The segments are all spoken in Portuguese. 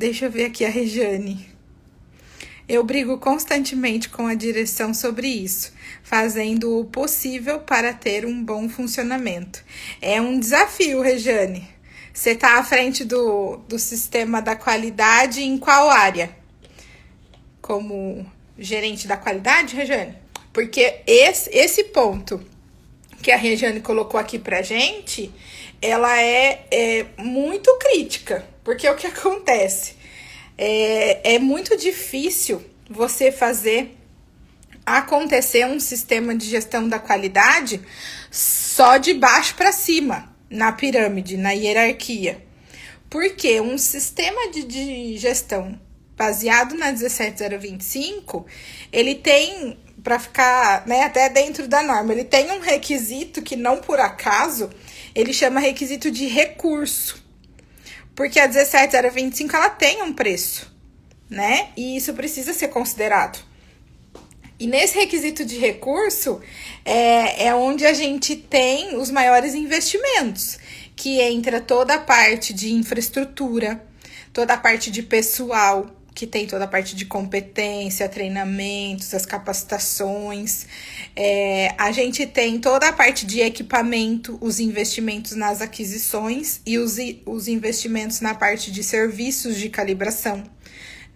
Deixa eu ver aqui a Rejane. Eu brigo constantemente com a direção sobre isso, fazendo o possível para ter um bom funcionamento. É um desafio, Rejane. Você está à frente do sistema da qualidade em qual área? Como gerente da qualidade, Rejane? Porque esse ponto que a Rejane colocou aqui pra gente, ela é muito crítica. Porque o que acontece? É muito difícil você fazer acontecer um sistema de gestão da qualidade só de baixo para cima, na pirâmide, na hierarquia. Porque um sistema de gestão baseado na 17025, ele tem, para ficar, né, até dentro da norma, ele tem um requisito que não por acaso, ele chama requisito de recurso. Porque a 17025 ela tem um preço, né? E isso precisa ser considerado. E nesse requisito de recurso é onde a gente tem os maiores investimentos, que entra toda a parte de infraestrutura, toda a parte de pessoal, que tem toda a parte de competência, treinamentos, as capacitações. A gente tem toda a parte de equipamento, os investimentos nas aquisições e os investimentos na parte de serviços de calibração,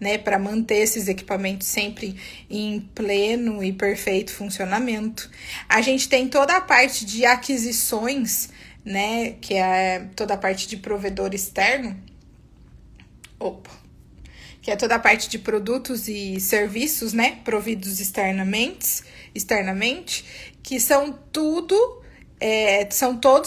né, para manter esses equipamentos sempre em pleno e perfeito funcionamento. A gente tem toda a parte de aquisições, né, que é toda a parte de provedor externo. Que é toda a parte de produtos e serviços, né, providos externamente, que são todos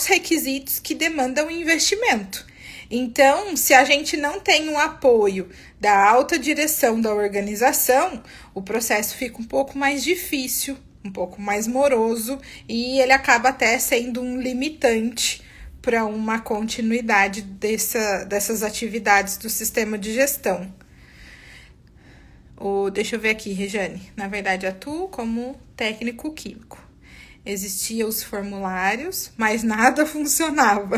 requisitos que demandam investimento. Então, se a gente não tem um apoio da alta direção da organização, o processo fica um pouco mais difícil, um pouco mais moroso, e ele acaba até sendo um limitante para uma continuidade dessas atividades do sistema de gestão. Deixa eu ver aqui, Rejane. Na verdade, atuo como técnico químico. Existiam os formulários, mas nada funcionava.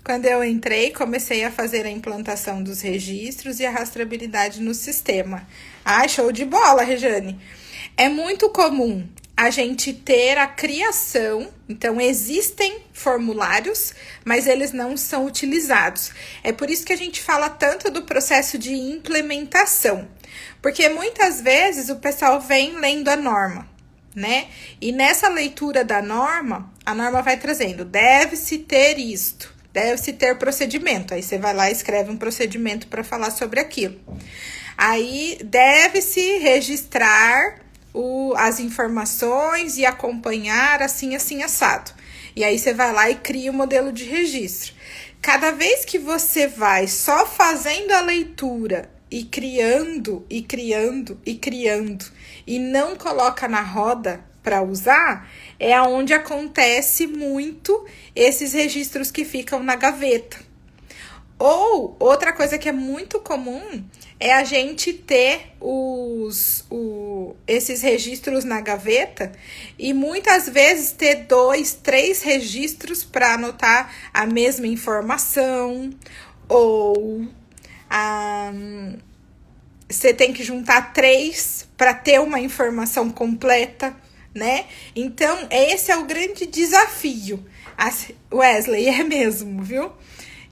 Quando eu entrei, comecei a fazer a implantação dos registros e a rastreabilidade no sistema. Show de bola, Rejane. É muito comum a gente ter a criação, então existem formulários, mas eles não são utilizados. É por isso que a gente fala tanto do processo de implementação, porque muitas vezes o pessoal vem lendo a norma, né? E nessa leitura da norma, a norma vai trazendo, deve-se ter isto, deve-se ter procedimento. Aí você vai lá e escreve um procedimento para falar sobre aquilo. Aí deve-se registrar as informações e acompanhar assim, assado. E aí você vai lá e cria o modelo de registro. Cada vez que você vai só fazendo a leitura e criando, e não coloca na roda para usar, é onde acontece muito esses registros que ficam na gaveta. Ou, outra coisa que é muito comum é a gente ter esses registros na gaveta e muitas vezes ter 2, 3 registros para anotar a mesma informação, ou você tem que juntar 3 para ter uma informação completa, né? Então, esse é o grande desafio. Wesley, é mesmo, viu?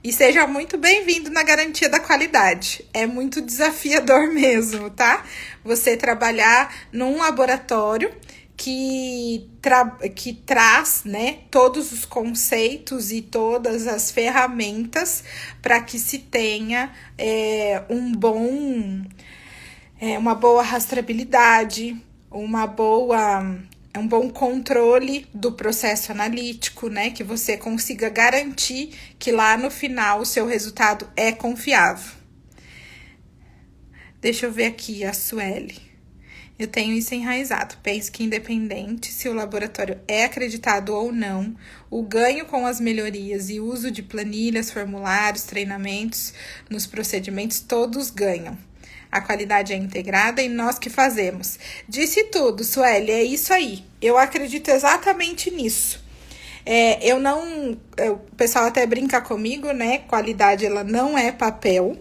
E seja muito bem-vindo na garantia da qualidade. É muito desafiador mesmo, tá? Você trabalhar num laboratório que traz, né, todos os conceitos e todas as ferramentas para que se tenha uma boa rastreabilidade, um bom controle do processo analítico, né? Que você consiga garantir que lá no final o seu resultado é confiável. Deixa eu ver aqui a Sueli. Eu tenho isso enraizado. Penso que independente se o laboratório é acreditado ou não, o ganho com as melhorias e uso de planilhas, formulários, treinamentos nos procedimentos, todos ganham. A qualidade é integrada e nós que fazemos. Disse tudo, Sueli, é isso aí. Eu acredito exatamente nisso. O pessoal até brinca comigo, né? Qualidade, ela não é papel,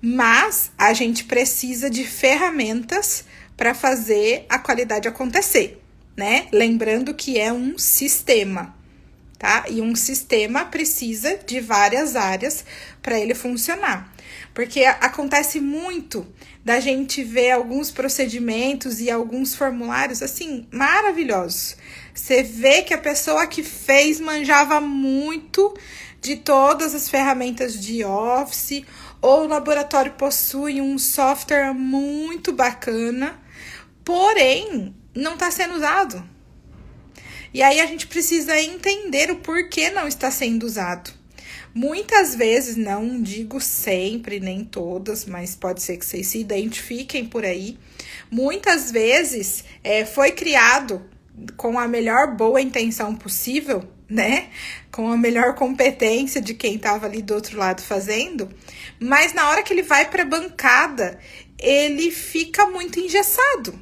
Mas a gente precisa de ferramentas para fazer a qualidade acontecer, né? Lembrando que é um sistema, tá? E um sistema precisa de várias áreas para ele funcionar. Porque acontece muito da gente ver alguns procedimentos e alguns formulários, assim, maravilhosos. Você vê que a pessoa que fez manjava muito de todas as ferramentas de Office, ou o laboratório possui um software muito bacana, porém, não está sendo usado. E aí a gente precisa entender o porquê não está sendo usado. Muitas vezes, não digo sempre, nem todas, mas pode ser que vocês se identifiquem por aí. Muitas vezes foi criado com a melhor boa intenção possível, né? Com a melhor competência de quem estava ali do outro lado fazendo, mas na hora que ele vai para a bancada, ele fica muito engessado,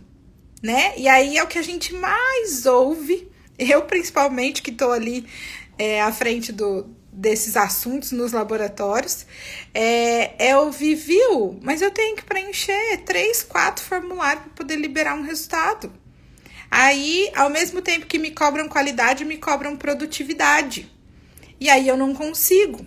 né? E aí é o que a gente mais ouve, eu principalmente que estou ali à frente desses assuntos nos laboratórios, ouvir, viu? Mas eu tenho que preencher 3, 4 formulários para poder liberar um resultado. Aí, ao mesmo tempo que me cobram qualidade, me cobram produtividade. E aí eu não consigo.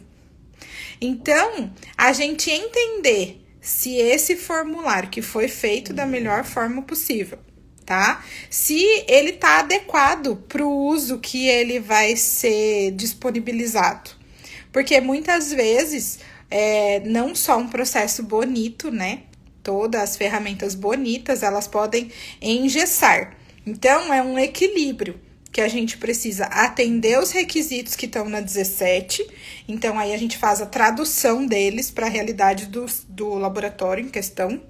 Então, a gente entender se esse formulário que foi feito da melhor forma possível, tá? Se ele tá adequado para o uso que ele vai ser disponibilizado. Porque muitas vezes, não só um processo bonito, né? Todas as ferramentas bonitas, elas podem engessar. Então, é um equilíbrio que a gente precisa atender os requisitos que estão na 17. Então, aí a gente faz a tradução deles para a realidade do laboratório em questão.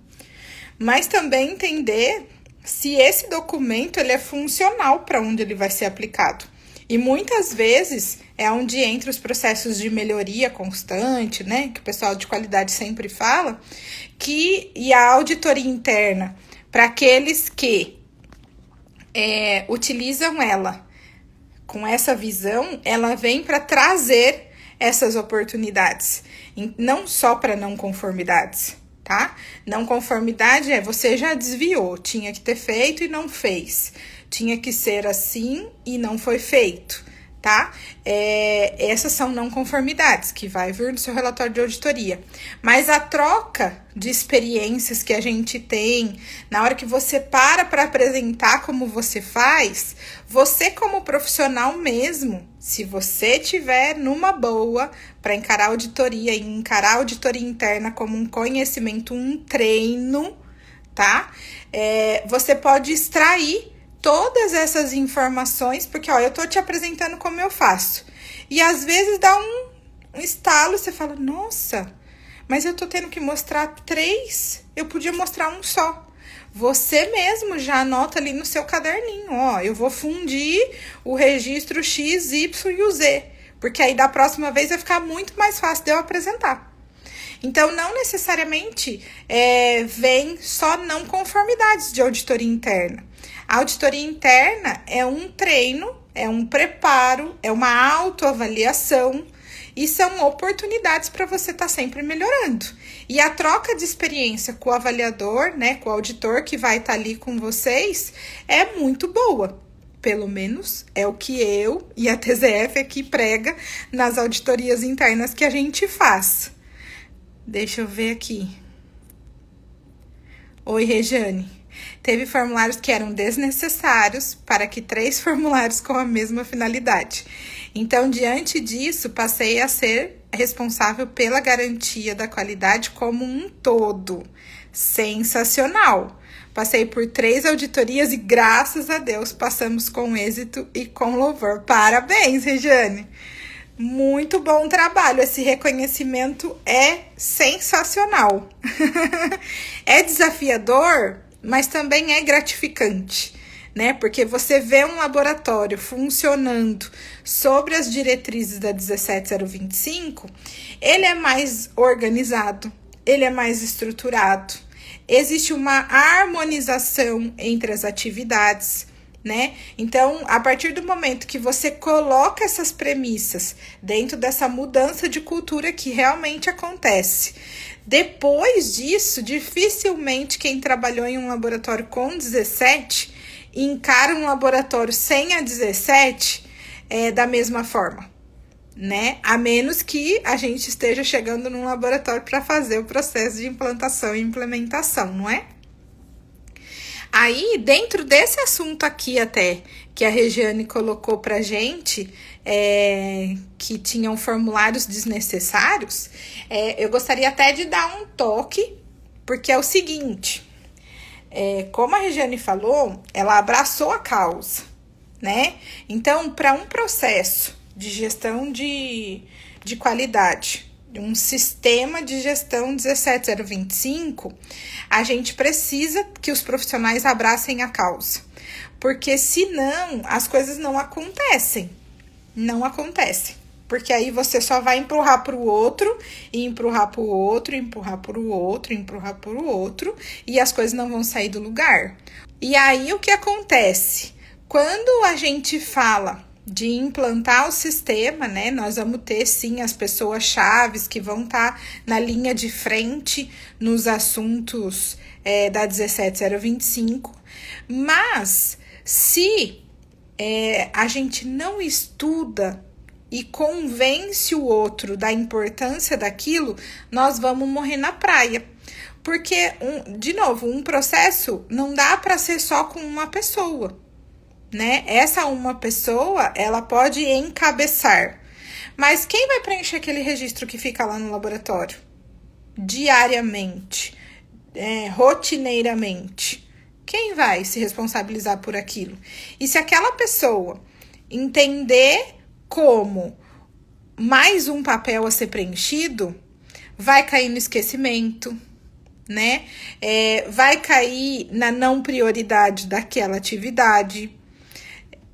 Mas também entender se esse documento ele é funcional para onde ele vai ser aplicado. E muitas vezes é onde entra os processos de melhoria constante, né? Que o pessoal de qualidade sempre fala. E a auditoria interna, para aqueles que utilizam ela com essa visão, ela vem para trazer essas oportunidades, não só para não conformidades, tá? Não conformidade você já desviou, tinha que ter feito e não fez, tinha que ser assim e não foi feito, tá? Essas são não conformidades, que vai vir do seu relatório de auditoria. Mas a troca de experiências que a gente tem, na hora que você para apresentar como você faz, você como profissional mesmo, se você tiver numa boa para encarar a auditoria e encarar a auditoria interna como um conhecimento, um treino, tá? Você pode extrair todas essas informações, porque eu tô te apresentando como eu faço. E às vezes dá um estalo, você fala, nossa, mas eu tô tendo que mostrar 3, eu podia mostrar um só. Você mesmo já anota ali no seu caderninho, eu vou fundir o registro X, Y e o Z, porque aí da próxima vez vai ficar muito mais fácil de eu apresentar. Então, não necessariamente vem só não conformidades de auditoria interna. A auditoria interna é um treino, é um preparo, é uma autoavaliação e são oportunidades para você estar sempre melhorando. E a troca de experiência com o avaliador, né, com o auditor que vai estar ali com vocês, é muito boa. Pelo menos é o que eu e a TZF aqui prega nas auditorias internas que a gente faz. Deixa eu ver aqui. Oi, Rejane. Teve formulários que eram desnecessários para que 3 formulários com a mesma finalidade. Então, diante disso, passei a ser responsável pela garantia da qualidade como um todo. Sensacional! Passei por 3 auditorias e, graças a Deus, passamos com êxito e com louvor. Parabéns, Rejane! Muito bom trabalho, esse reconhecimento é sensacional. É desafiador, mas também é gratificante, né? Porque você vê um laboratório funcionando sobre as diretrizes da 17025, ele é mais organizado, ele é mais estruturado, existe uma harmonização entre as atividades, né? Então, a partir do momento que você coloca essas premissas dentro dessa mudança de cultura que realmente acontece, Depois disso, dificilmente quem trabalhou em um laboratório com 17 encara um laboratório sem a 17 da mesma forma, né? A menos que a gente esteja chegando num laboratório para fazer o processo de implantação e implementação, não é? Aí, dentro desse assunto aqui até, que a Regiane colocou pra gente, que tinham formulários desnecessários, eu gostaria até de dar um toque, porque é o seguinte, como a Regiane falou, ela abraçou a causa, né? Então, para um processo de gestão de qualidade, um sistema de gestão 17025, a gente precisa que os profissionais abracem a causa. Porque senão as coisas não acontecem. Não acontecem. Porque aí você só vai empurrar para o outro, e empurrar para o outro, empurrar para o outro, empurrar para o outro, e as coisas não vão sair do lugar. E aí o que acontece? Quando a gente fala de implantar o sistema, né? Nós vamos ter, sim, as pessoas chaves que vão estar na linha de frente nos assuntos da 17025, mas se a gente não estuda e convence o outro da importância daquilo, nós vamos morrer na praia. Porque, de novo, um processo não dá para ser só com uma pessoa, né? Essa uma pessoa, ela pode encabeçar. Mas quem vai preencher aquele registro que fica lá no laboratório? Diariamente, rotineiramente. Quem vai se responsabilizar por aquilo? E se aquela pessoa entender como mais um papel a ser preenchido, vai cair no esquecimento, né? Vai cair na não prioridade daquela atividade.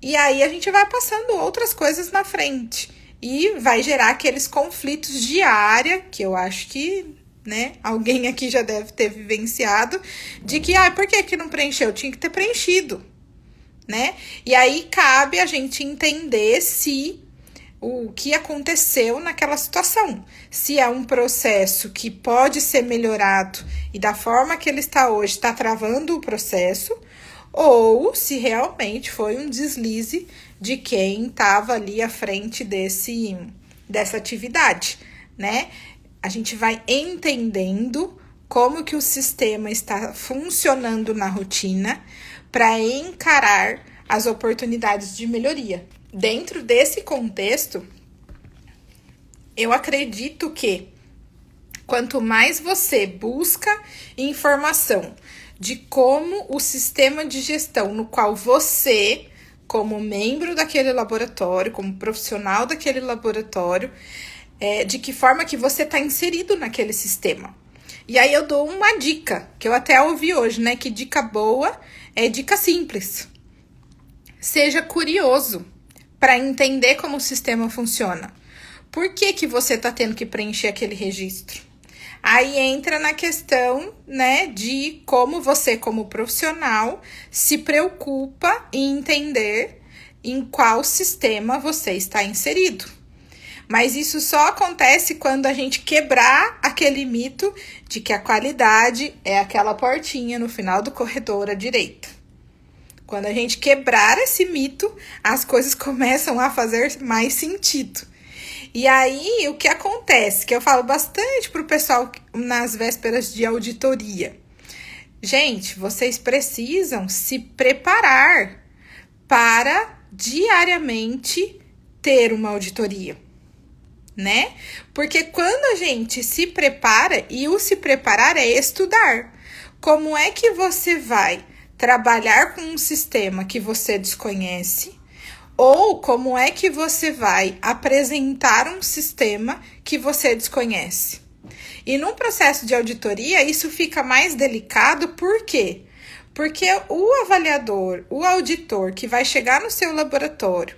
E aí a gente vai passando outras coisas na frente. E vai gerar aqueles conflitos de área, que eu acho que, né, alguém aqui já deve ter vivenciado, de que, por que não preencheu? Tinha que ter preenchido, né? E aí cabe a gente entender se o que aconteceu naquela situação. Se é um processo que pode ser melhorado e da forma que ele está hoje está travando o processo, ou se realmente foi um deslize de quem estava ali à frente dessa atividade, né? A gente vai entendendo como que o sistema está funcionando na rotina para encarar as oportunidades de melhoria. Dentro desse contexto, eu acredito que quanto mais você busca informação de como o sistema de gestão no qual você, como membro daquele laboratório, como profissional daquele laboratório, de que forma que você está inserido naquele sistema. E aí eu dou uma dica, que eu até ouvi hoje, né? Que dica boa é dica simples. Seja curioso para entender como o sistema funciona. Por que você está tendo que preencher aquele registro? Aí entra na questão, né, de como você, como profissional, se preocupa em entender em qual sistema você está inserido. Mas isso só acontece quando a gente quebrar aquele mito de que a qualidade é aquela portinha no final do corredor à direita. Quando a gente quebrar esse mito, as coisas começam a fazer mais sentido. E aí, o que acontece, que eu falo bastante pro pessoal nas vésperas de auditoria. Gente, vocês precisam se preparar para diariamente ter uma auditoria, né? Porque quando a gente se prepara, e o se preparar é estudar. Como é que você vai trabalhar com um sistema que você desconhece? Ou como é que você vai apresentar um sistema que você desconhece? E num processo de auditoria, isso fica mais delicado, por quê? Porque o avaliador, o auditor que vai chegar no seu laboratório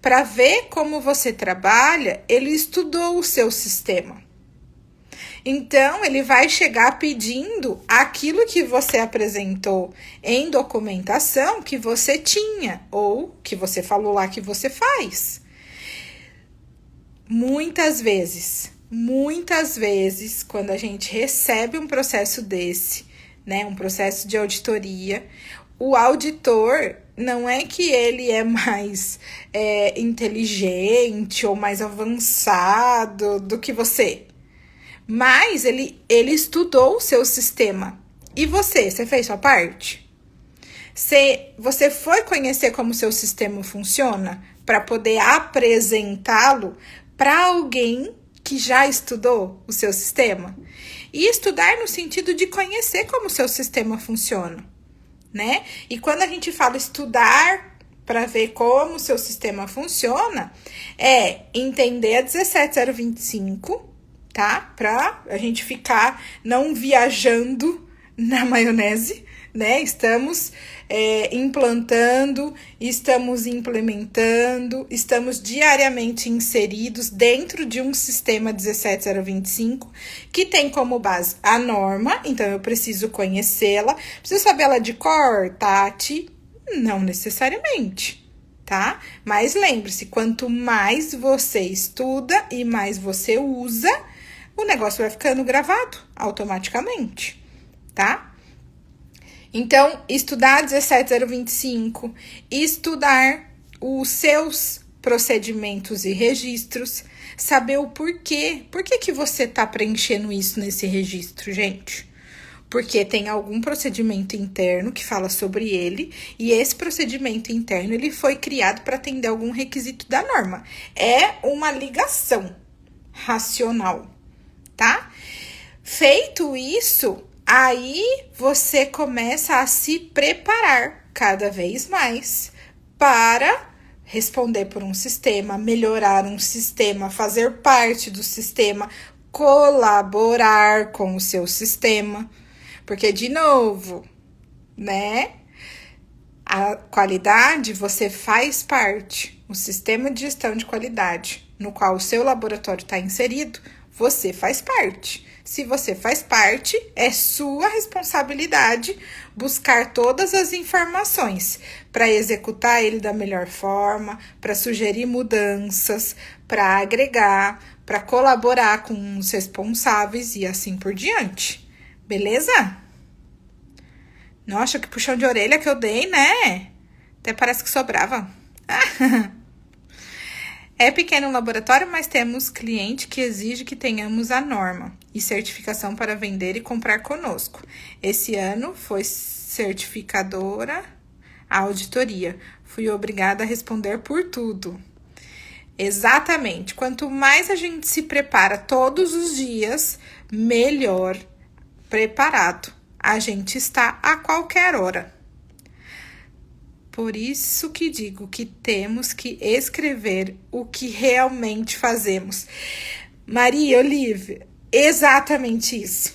para ver como você trabalha, ele estudou o seu sistema. Então, ele vai chegar pedindo aquilo que você apresentou em documentação que você tinha, ou que você falou lá que você faz. Muitas vezes, muitas vezes, quando a gente recebe um processo desse, né, um processo de auditoria, o auditor não é que ele é mais inteligente ou mais avançado do que você, mas ele estudou o seu sistema. E você fez sua parte? Você foi conhecer como o seu sistema funciona para poder apresentá-lo para alguém que já estudou o seu sistema? E estudar no sentido de conhecer como o seu sistema funciona, né? E quando a gente fala estudar para ver como o seu sistema funciona, é entender a 17025, tá? Para a gente ficar não viajando na maionese, né? Estamos implantando, estamos implementando, estamos diariamente inseridos dentro de um sistema 17025 que tem como base a norma, então eu preciso conhecê-la. Preciso saber ela de cor, Tati? Não necessariamente, tá? Mas lembre-se, quanto mais você estuda e mais você usa, o negócio vai ficando gravado automaticamente, tá? Então, estudar 17025, estudar os seus procedimentos e registros, saber o porquê. Por que você tá preenchendo isso nesse registro, gente? Porque tem algum procedimento interno que fala sobre ele, e esse procedimento interno ele foi criado para atender algum requisito da norma. É uma ligação racional, tá? Feito isso, aí você começa a se preparar cada vez mais para responder por um sistema, melhorar um sistema, fazer parte do sistema, colaborar com o seu sistema. Porque, de novo, né? A qualidade, você faz parte. O sistema de gestão de qualidade, no qual o seu laboratório está inserido, você faz parte. Se você faz parte, é sua responsabilidade buscar todas as informações para executar ele da melhor forma, para sugerir mudanças, para agregar, para colaborar com os responsáveis e assim por diante. Beleza? Nossa, que puxão de orelha que eu dei, né? Até parece que sobrava. É pequeno o laboratório, mas temos cliente que exige que tenhamos a norma e certificação para vender e comprar conosco. Esse ano foi certificadora a auditoria. Fui obrigada a responder por tudo. Exatamente. Quanto mais a gente se prepara todos os dias, melhor preparado a gente está a qualquer hora. Por isso que digo que temos que escrever o que realmente fazemos. Maria Olívia, exatamente isso.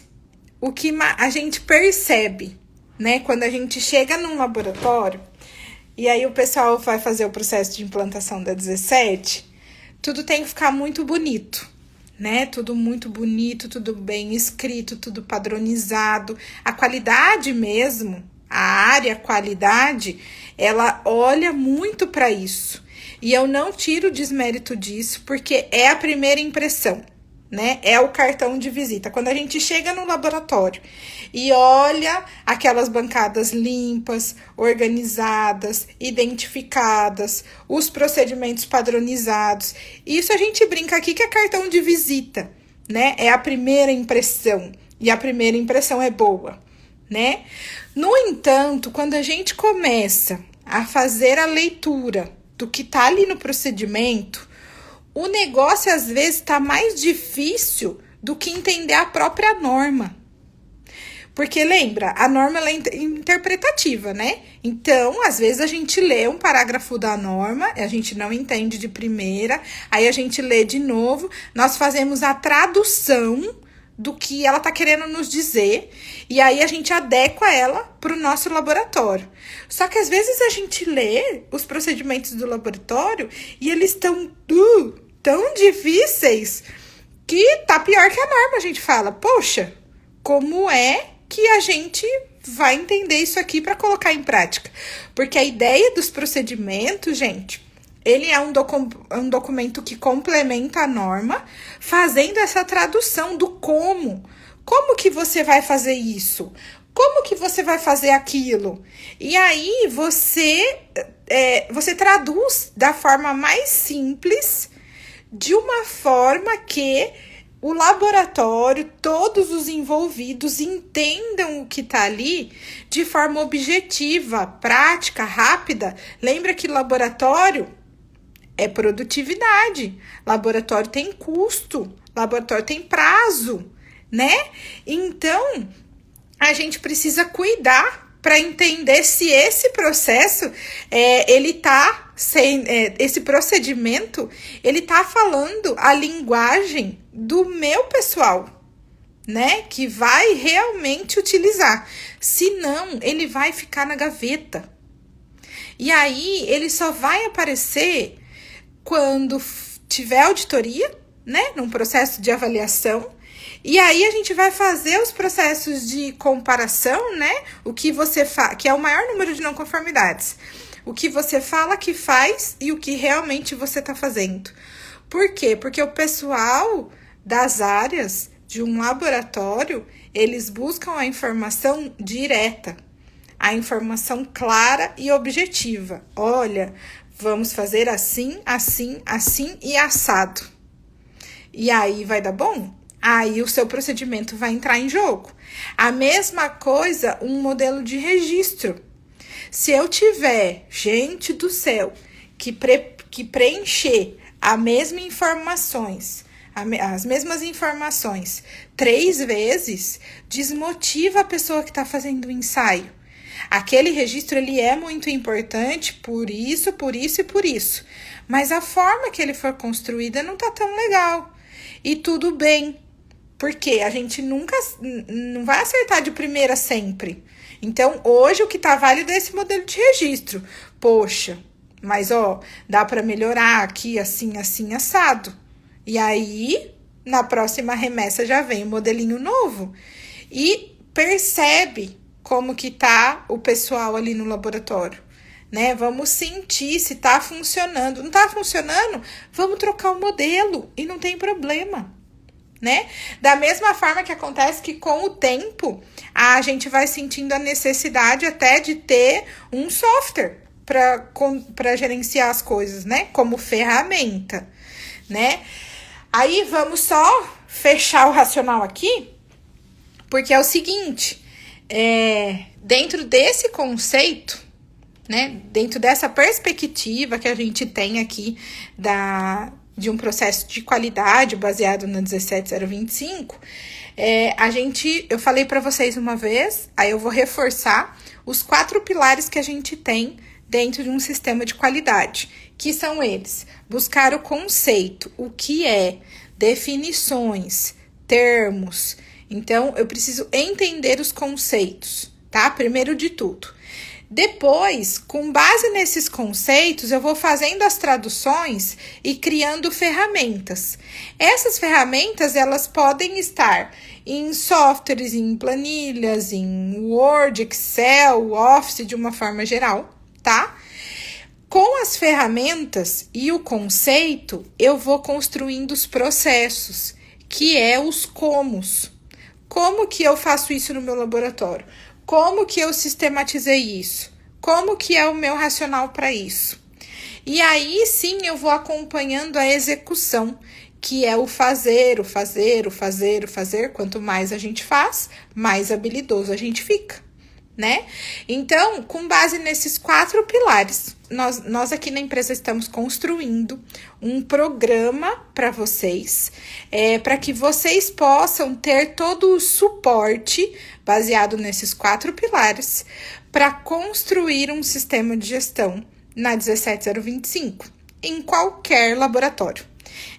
O que a gente percebe, né? Quando a gente chega num laboratório e aí o pessoal vai fazer o processo de implantação da 17, tudo tem que ficar muito bonito, né? Tudo muito bonito, tudo bem escrito, tudo padronizado. A qualidade mesmo, a área qualidade, ela olha muito para isso. E eu não tiro desmérito disso, porque é a primeira impressão, né? É o cartão de visita. Quando a gente chega no laboratório e olha aquelas bancadas limpas, organizadas, identificadas, os procedimentos padronizados, isso a gente brinca aqui que é cartão de visita, né? É a primeira impressão, e a primeira impressão é boa, né? No entanto, quando a gente começa a fazer a leitura do que tá ali no procedimento, o negócio às vezes tá mais difícil do que entender a própria norma. Porque lembra, a norma ela é interpretativa, né? Então, às vezes a gente lê um parágrafo da norma, a gente não entende de primeira, aí a gente lê de novo, nós fazemos a tradução do que ela tá querendo nos dizer, e aí a gente adequa ela pro nosso laboratório. Só que às vezes a gente lê os procedimentos do laboratório e eles estão tão difíceis que tá pior que a norma. A gente fala, poxa, como é que a gente vai entender isso aqui para colocar em prática? Porque a ideia dos procedimentos, gente, ele é um documento que complementa a norma, fazendo essa tradução do como. Como que você vai fazer isso? Como que você vai fazer aquilo? E aí você traduz da forma mais simples, de uma forma que o laboratório, todos os envolvidos entendam o que está ali de forma objetiva, prática, rápida. Lembra que laboratório é produtividade, laboratório tem custo, laboratório tem prazo, né? Então, a gente precisa cuidar para entender se esse processo, esse procedimento, ele tá falando a linguagem do meu pessoal, né? Que vai realmente utilizar. Senão, ele vai ficar na gaveta. E aí, ele só vai aparecer quando tiver auditoria, né? Num processo de avaliação. E aí a gente vai fazer os processos de comparação, né? O que você faz, que é o maior número de não conformidades. O que você fala que faz e o que realmente você está fazendo. Por quê? Porque o pessoal das áreas de um laboratório, eles buscam a informação direta, a informação clara e objetiva. Olha, vamos fazer assim, assim, assim e assado. E aí vai dar bom? Aí o seu procedimento vai entrar em jogo. A mesma coisa, um modelo de registro. Se eu tiver, gente do céu, que preencher as mesmas informações 3 vezes, desmotiva a pessoa que está fazendo o ensaio. Aquele registro, ele é muito importante por isso, por isso e por isso. Mas a forma que ele for construída não tá tão legal. E tudo bem, porque a gente não vai acertar de primeira sempre. Então, hoje o que tá válido é esse modelo de registro. Poxa, mas dá para melhorar aqui, assim, assim, assado. E aí, na próxima remessa já vem o modelinho novo. E percebe como que tá o pessoal ali no laboratório, né? Vamos sentir se tá funcionando. Não tá funcionando? Vamos trocar o modelo e não tem problema, né? Da mesma forma que acontece que com o tempo a gente vai sentindo a necessidade até de ter um software para gerenciar as coisas, né? Como ferramenta, né? Aí vamos só fechar o racional aqui, porque é o seguinte, dentro desse conceito, né? Dentro dessa perspectiva que a gente tem aqui de um processo de qualidade baseado na 17025, eu falei para vocês uma vez, aí eu vou reforçar os 4 pilares que a gente tem dentro de um sistema de qualidade, que são eles: buscar o conceito, o que é, definições, termos. Então, eu preciso entender os conceitos, tá? Primeiro de tudo. Depois, com base nesses conceitos, eu vou fazendo as traduções e criando ferramentas. Essas ferramentas, elas podem estar em softwares, em planilhas, em Word, Excel, Office, de uma forma geral, tá? Com as ferramentas e o conceito, eu vou construindo os processos, que é os comos. Como que eu faço isso no meu laboratório? Como que eu sistematizei isso? Como que é o meu racional para isso? E aí sim eu vou acompanhando a execução, que é o fazer, o fazer, o fazer, o fazer. Quanto mais a gente faz, mais habilidoso a gente fica, né? Então, com base nesses 4 pilares, nós aqui na empresa estamos construindo um programa para vocês, para que vocês possam ter todo o suporte baseado nesses 4 pilares para construir um sistema de gestão na 17025 em qualquer laboratório.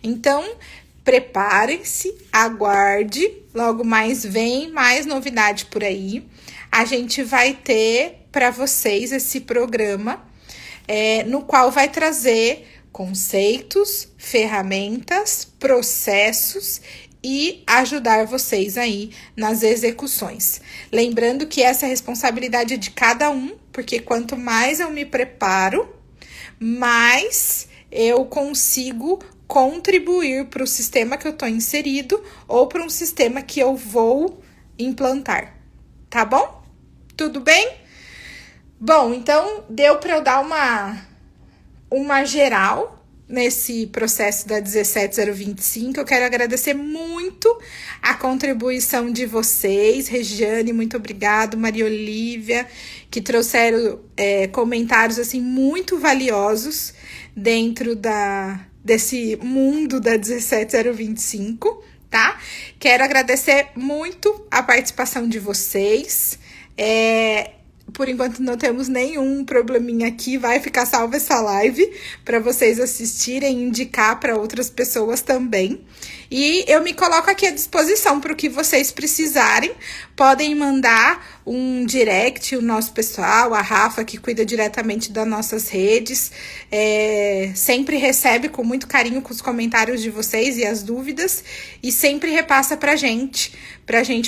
Então, preparem-se, aguarde, logo mais vem mais novidade por aí. A gente vai ter para vocês esse programa, no qual vai trazer conceitos, ferramentas, processos e ajudar vocês aí nas execuções. Lembrando que essa responsabilidade é de cada um, porque quanto mais eu me preparo, mais eu consigo contribuir para o sistema que eu estou inserido ou para um sistema que eu vou implantar. Tá bom? Tudo bem? Bom, então deu para eu dar uma geral nesse processo da 17025. Eu quero agradecer muito a contribuição de vocês, Regiane, muito obrigado, Maria Olívia, que trouxeram comentários assim muito valiosos dentro desse mundo da 17025, tá? Quero agradecer muito a participação de vocês. Por enquanto não temos nenhum probleminha aqui, vai ficar salva essa live para vocês assistirem e indicar para outras pessoas também. E eu me coloco aqui à disposição para o que vocês precisarem. Podem mandar um direct, o nosso pessoal, a Rafa, que cuida diretamente das nossas redes, sempre recebe com muito carinho com os comentários de vocês e as dúvidas, e sempre repassa pra gente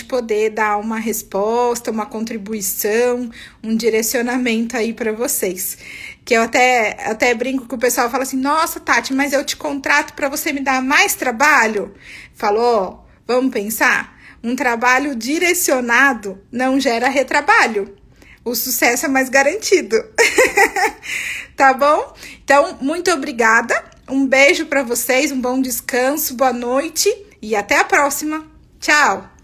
poder dar uma resposta, uma contribuição, um direcionamento aí para vocês. Que eu até brinco que o pessoal fala assim, nossa, Tati, mas eu te contrato para você me dar mais trabalho? Falou, vamos pensar? Um trabalho direcionado não gera retrabalho. O sucesso é mais garantido. Tá bom? Então, muito obrigada. Um beijo para vocês, um bom descanso, boa noite e até a próxima. Tchau!